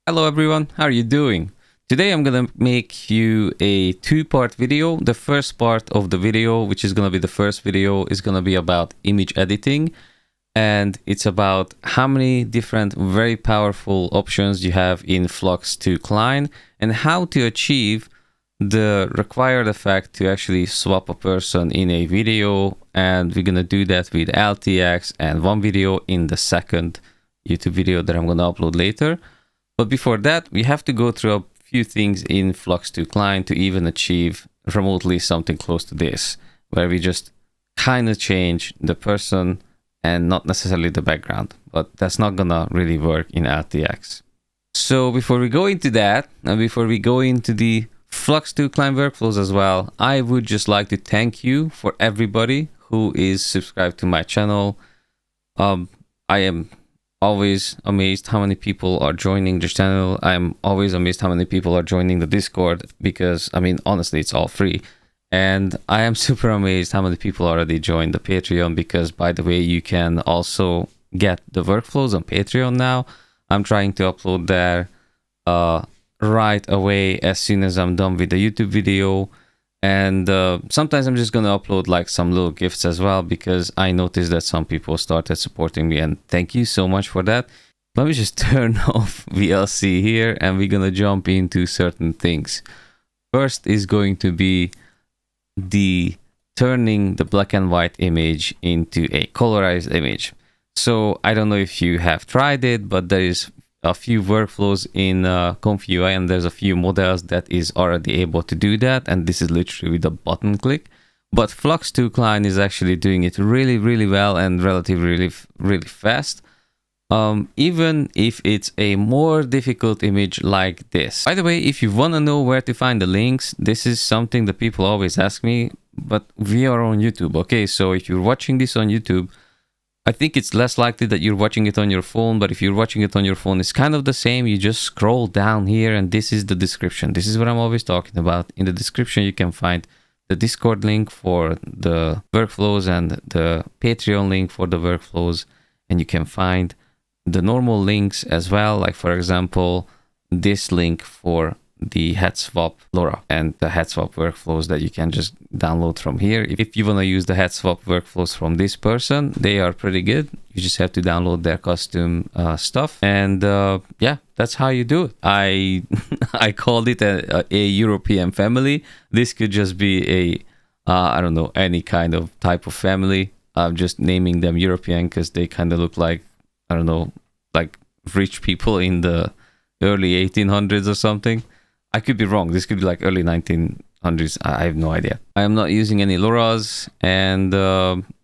Hello everyone, how are you doing? Today I'm gonna make you a two-part video. The first part of the video, which is gonna be the first video, is gonna be about image editing, and it's about how many different very powerful options you have in Flux2 Klein and how to achieve the required effect to actually swap a person in a video. And we're gonna do that with LTX and one video in the second YouTube video that I'm gonna upload later. But before that, we have to go through a few things in Flux2 Klein to even achieve remotely something close to this, where we just kind of change the person and not necessarily the background. But that's not gonna really work in LTX. So before we go into that, and before we go into the Flux2 Klein workflows as well, I would just like to thank you for everybody who is subscribed to my channel. I am always amazed how many people are joining this channel. I'm always amazed how many people are joining the Discord, because I mean, honestly, it's all free. And I am super amazed how many people already joined the Patreon, because by the way, you can also get the workflows on Patreon now. I'm trying to upload there right away as soon as I'm done with the YouTube video. And sometimes I'm just going to upload like some little gifts as well, because I noticed that some people started supporting me, and thank you so much for that. Let me just turn off VLC here and we're going to jump into certain things. First is going to be the turning the black and white image into a colorized image. So I don't know if you have tried it, but there is a few workflows in comfyui, and there's a few models that is already able to do that, and this is literally with a button click. But Flux2 Klein is actually doing it really well and relatively really fast, even if it's a more difficult image like this. By the way, if you want to know where to find the links, this is something that people always ask me, but we are on YouTube, okay? So if you're watching this on YouTube, I think it's less likely that you're watching it on your phone, but if you're watching it on your phone, it's kind of the same. You just scroll down here and this is the description. This is what I'm always talking about. In the description, you can find the Discord link for the workflows and the Patreon link for the workflows. And you can find the normal links as well. Like for example, this link for the head swap LoRa and the head swap workflows that you can just download from here. If you want to use the head swap workflows from this person, they are pretty good. You just have to download their custom stuff, and yeah, that's how you do it. I called it a European family. This could just be a I don't know, any kind of type of family. I'm just naming them European because they kind of look like, I don't know, like rich people in the early 1800s or something. I could be wrong. This could be like early 1900s. I have no idea. I am not using any loras, and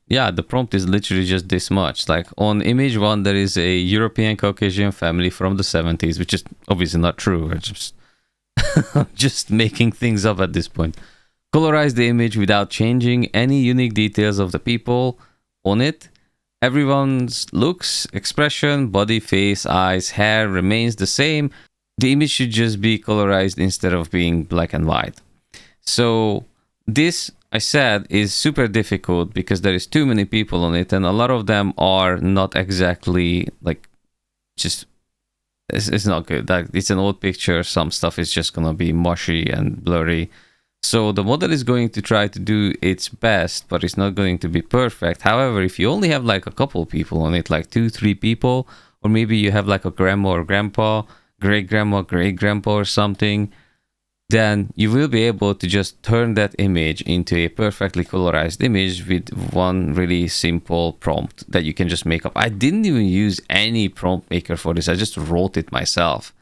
yeah, the prompt is literally just this much. Like on image one, there is a European Caucasian family from the 70s, which is obviously not true. I'm just making things up at this point. Colorize the image without changing any unique details of the people on it. Everyone's looks, expression, body, face, eyes, hair remains the same. The image should just be colorized instead of being black and white. So this, I said, is super difficult because there is too many people on it, and a lot of them are not exactly like, just, it's not good. Like, it's an old picture. Some stuff is just gonna be mushy and blurry. So the model is going to try to do its best, but it's not going to be perfect. However, if you only have like a couple people on it, like 2-3 people, or maybe you have like a grandma or grandpa, great-grandma, great-grandpa or something, then you will be able to just turn that image into a perfectly colorized image with one really simple prompt that you can just make up. I didn't even use any prompt maker for this. I just wrote it myself.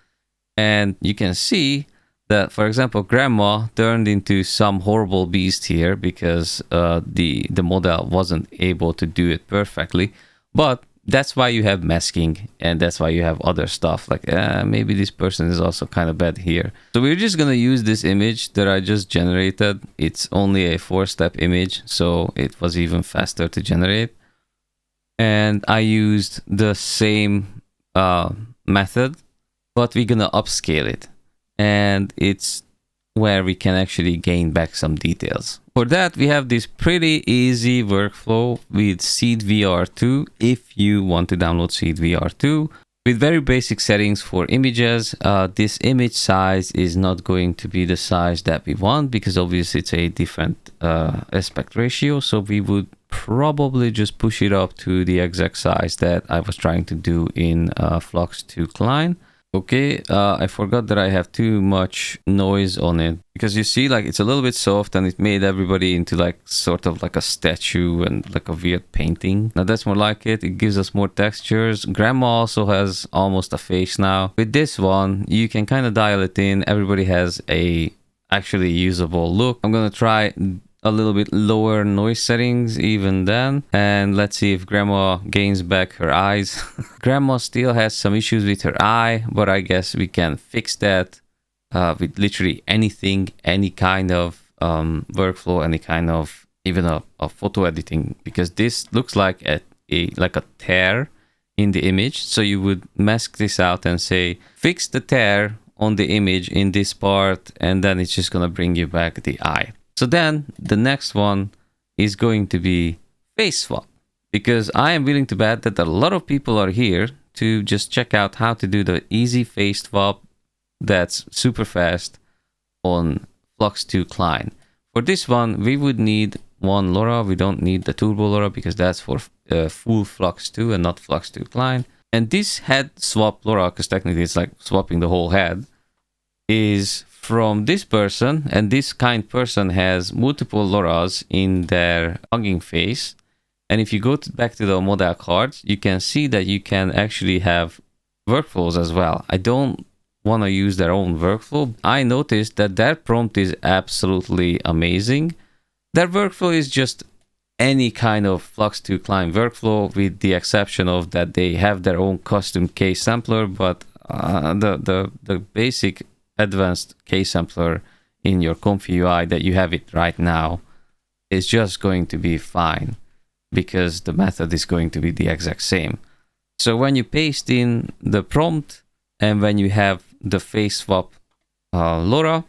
And you can see that, for example, grandma turned into some horrible beast here because the model wasn't able to do it perfectly. But that's why you have masking, and that's why you have other stuff like maybe this person is also kind of bad here. So we're just gonna use this image that I just generated. It's only a 4-step image, so it was even faster to generate. And I used the same method, but we're gonna upscale it, and it's where we can actually gain back some details. For that, we have this pretty easy workflow with SeedVR2. If you want to download SeedVR2, With very basic settings for images, this image size is not going to be the size that we want because obviously it's a different aspect ratio. So we would probably just push it up to the exact size that I was trying to do in Flux2 Klein. Okay, I forgot that I have too much noise on it because you see, like, it's a little bit soft and it made everybody into like sort of like a statue and like a weird painting. Now that's more like it. It gives us more textures. Grandma also has almost a face now. With this one, you can kind of dial it in. Everybody has a actually usable look. I'm gonna try a little bit lower noise settings even then, and let's see if Grandma gains back her eyes. Grandma still has some issues with her eye, but I guess we can fix that with literally anything, any kind of workflow, any kind of even a photo editing, because this looks like a tear in the image. So you would mask this out and say fix the tear on the image in this part, and then it's just gonna bring you back the eye. So then the next one is going to be face swap, because I am willing to bet that a lot of people are here to just check out how to do the easy face swap that's super fast on Flux2 Klein. For this one, we would need one LoRa. We don't need the turbo LoRa because that's for full Flux2 and not Flux2 Klein. And this head swap LoRa, because technically it's like swapping the whole head, is from this person, and this kind person has multiple LoRas in their hugging face. And if you go back to the model cards, you can see that you can actually have workflows as well. I don't want to use their own workflow. I noticed that their prompt is absolutely amazing. Their workflow is just any kind of Flux2 Klein workflow, with the exception of that they have their own custom case sampler, but the basic advanced case sampler in your comfyui that you have it right now is just going to be fine, because the method is going to be the exact same. So when you paste in the prompt and when you have the face swap LoRa,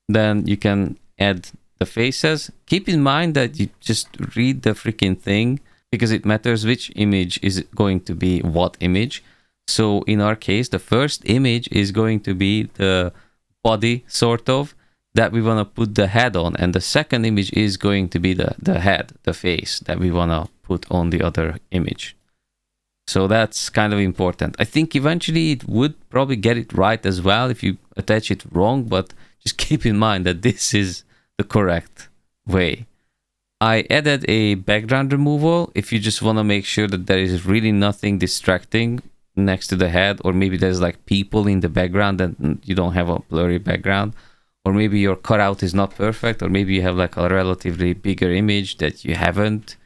then you can add the faces. Keep in mind that you just read the freaking thing, because it matters which image is going to be what image. So in our case, the first image is going to be the body, sort of, that we want to put the head on, and the second image is going to be the head, the face that we want to put on the other image. So that's kind of important. I think eventually it would probably get it right as well if you attach it wrong, but just keep in mind that this is the correct way. I added a background removal if you just want to make sure that there is really nothing distracting next to the head, or maybe there's like people in the background and you don't have a blurry background, or maybe your cutout is not perfect, or maybe you have like a relatively bigger image that you haven't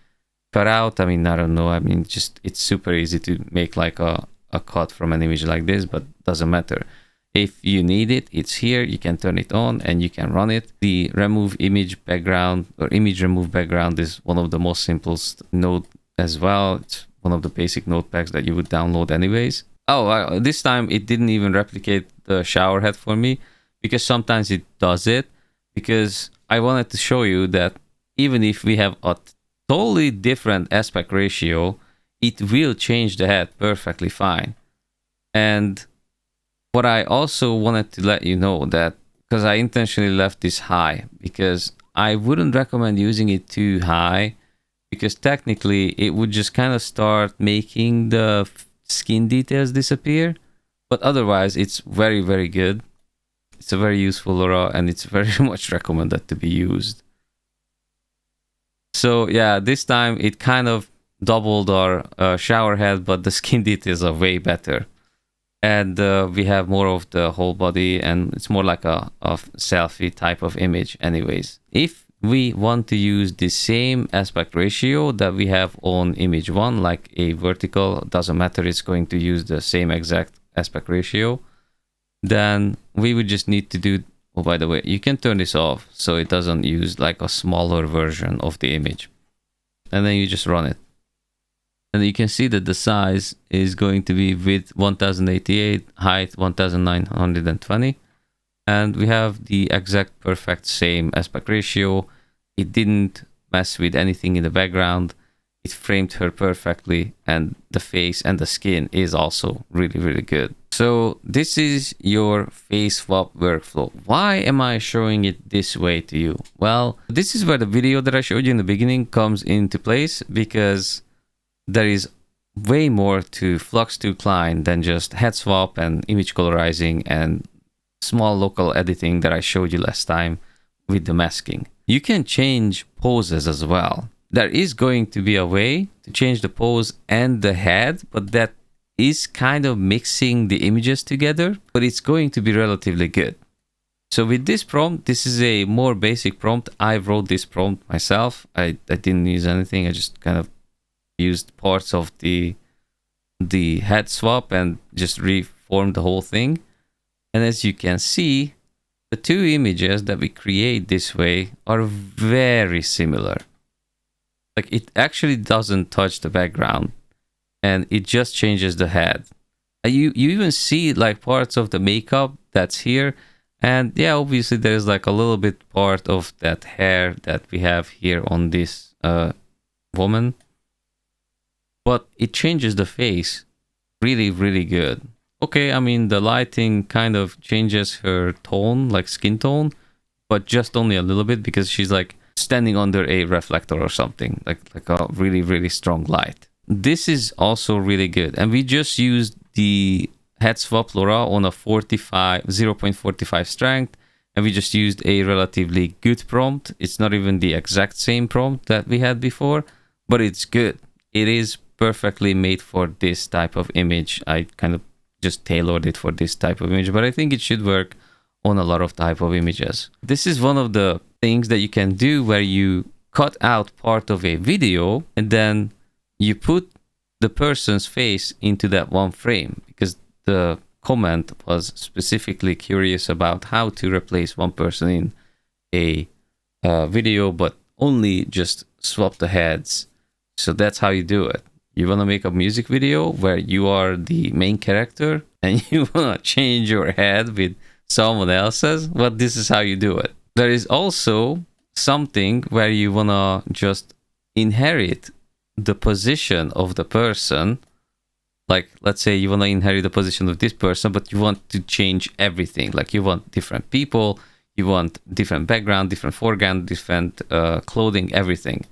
cut out. I mean, I don't know. I mean, just it's super easy to make like a cut from an image like this, but doesn't matter. If you need it, it's here. You can turn it on and you can run it. The remove image background or image remove background is one of the most simplest node as well. It's one of the basic node packs that you would download anyways. Oh, this time it didn't even replicate the shower head for me, because sometimes it does it, because I wanted to show you that even if we have a totally different aspect ratio, it will change the head perfectly fine. And what I also wanted to let you know that, because I intentionally left this high, because I wouldn't recommend using it too high, because technically it would just kind of start making the skin details disappear. But otherwise, it's very, very good. It's a very useful LoRa, and it's very much recommended to be used. So yeah, this time it kind of doubled our shower head, but the skin details are way better. And we have more of the whole body, and it's more like a selfie type of image anyways. If we want to use the same aspect ratio that we have on image 1, like a vertical, doesn't matter, it's going to use the same exact aspect ratio, then we would just need to do, oh, by the way, you can turn this off so it doesn't use like a smaller version of the image. And then you just run it. And you can see that the size is going to be width 1088, height 1920. And we have the exact perfect same aspect ratio. It didn't mess with anything in the background. it framed her perfectly, and the face and the skin is also really, really good. So this is your face swap workflow. Why am I showing it this way to you? Well, this is where the video that I showed you in the beginning comes into place, because there is way more to Flux2 Klein than just head swap and image colorizing and small local editing that I showed you last time with the masking. You can change poses as well. There is going to be a way to change the pose and the head, but that is kind of mixing the images together, but it's going to be relatively good. So with this prompt, this is a more basic prompt. I wrote this prompt myself. I didn't use anything. I just kind of used parts of the head swap and just reformed the whole thing. And as you can see, the two images that we create this way are very similar. Like, it actually doesn't touch the background, and it just changes the head. You even see like parts of the makeup that's here, and yeah, obviously there's like a little bit part of that hair that we have here on this woman, but it changes the face really, really good. Okay, I mean, the lighting kind of changes her tone, like skin tone, but just only a little bit, because she's like standing under a reflector or something, like a really, really strong light. This is also really good. And we just used the head swap LoRa on a 0.45 strength, and we just used a relatively good prompt. It's not even the exact same prompt that we had before, but it's good. It is perfectly made for this type of image. I kind of just tailored it for this type of image, but I think it should work on a lot of type of images. This is one of the things that you can do where you cut out part of a video and then you put the person's face into that one frame, because the comment was specifically curious about how to replace one person in a video, but only just swap the heads. So that's how you do it. You want to make a music video where you are the main character and you want to change your head with someone else's? Well, this is how you do it. There is also something where you want to just inherit the position of the person. Like, let's say you want to inherit the position of this person, but you want to change everything. Like, you want different people, you want different background, different foreground, different clothing, everything.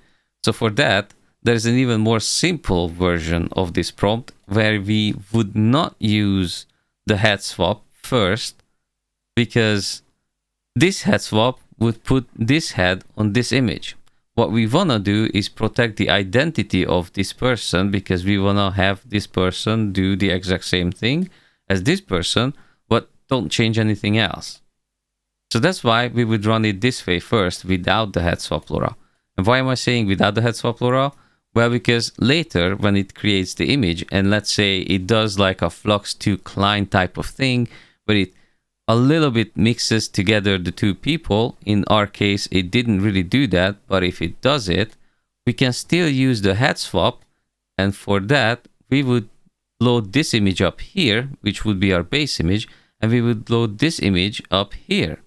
So for that, there's an even more simple version of this prompt where we would not use the head swap first, because this head swap would put this head on this image. What we want to do is protect the identity of this person, because we want to have this person do the exact same thing as this person, but don't change anything else. So that's why we would run it this way first, without the head swap LoRa. And why am I saying without the head swap LoRa? Well, because later when it creates the image, and let's say it does like a Flux2 Klein type of thing, where it a little bit mixes together the two people. In our case, it didn't really do that, but if it does it, we can still use the head swap, and for that, we would load this image up here, which would be our base image, and we would load this image up here.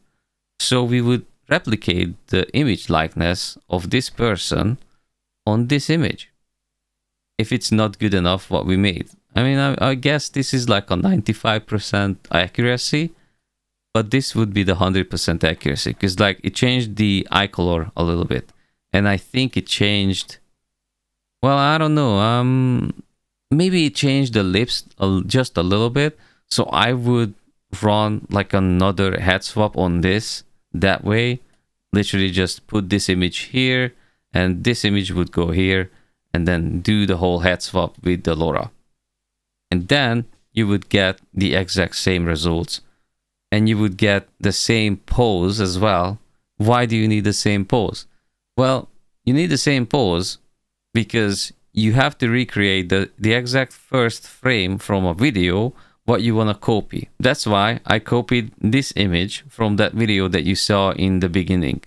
So we would replicate the image likeness of this person on this image. If it's not good enough what we made. I mean, I guess this is like a 95% accuracy, but this would be the 100% accuracy, because like it changed the eye color a little bit, and I think it changed, well, I don't know, maybe it changed the lips just a little bit. So I would run like another head swap on this that way, literally just put this image here and this image would go here, and then do the whole head swap with the LoRa, and then you would get the exact same results. And you would get the same pose as well. Why do you need the same pose? Well, you need the same pose because you have to recreate the exact first frame from a video what you want to copy. That's why I copied this image from that video that you saw in the beginning,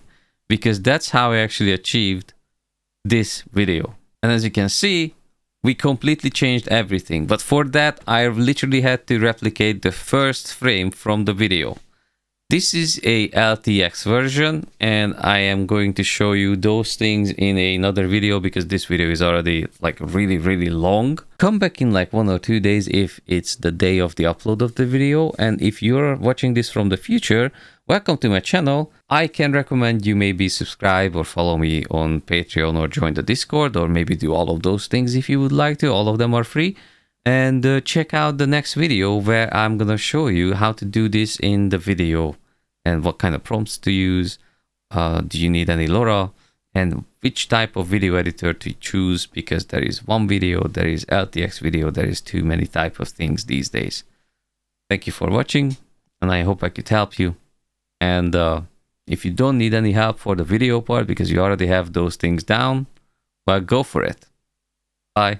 because that's how I actually achieved this video. And as you can see, we completely changed everything, but for that I literally had to replicate the first frame from the video. This is a LTX version, and I am going to show you those things in another video because this video is already like really long. Come back in like 1 or 2 days if it's the day of the upload of the video, and if you're watching this from the future, welcome to my channel. I can recommend you maybe subscribe or follow me on Patreon or join the Discord, or maybe do all of those things if you would like to. All of them are free. And check out the next video where I'm gonna show you how to do this in the video and what kind of prompts to use. Do you need any LoRa, and which type of video editor to choose, because there is one video, there is LTX video, there is too many type of things these days. Thank you for watching, and I hope I could help you. And if you don't need any help for the video part because you already have those things down, well, go for it. Bye.